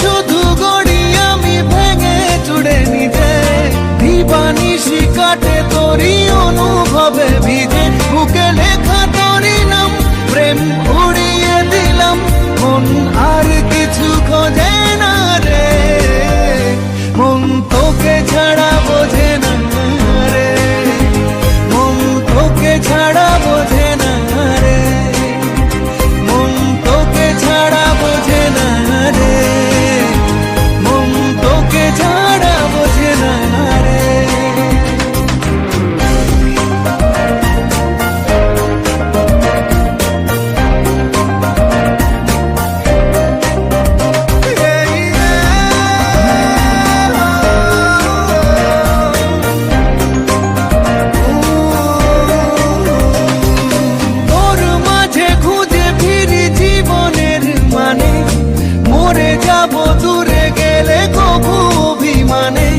শুধু গড়ি আমি ভেঙে চুড়ে নিজে, দিবানিশি কাটে তোরই অনুভবে ভিজে, বুকে লেখা তোরই নাম প্রেম উড়িয়ে দিলাম, মন আর কিছু খোঁজে না রে, মন তোকে ছাড়া বোঝে না রে, মন তোকে ছাড়া বোঝে না রে, মন তোকে ছাড়া বোঝে না রে, মন তোকে ছাড়া বোঝে না রে। মরে যাব দূরে গেলে কবু অভিমানে,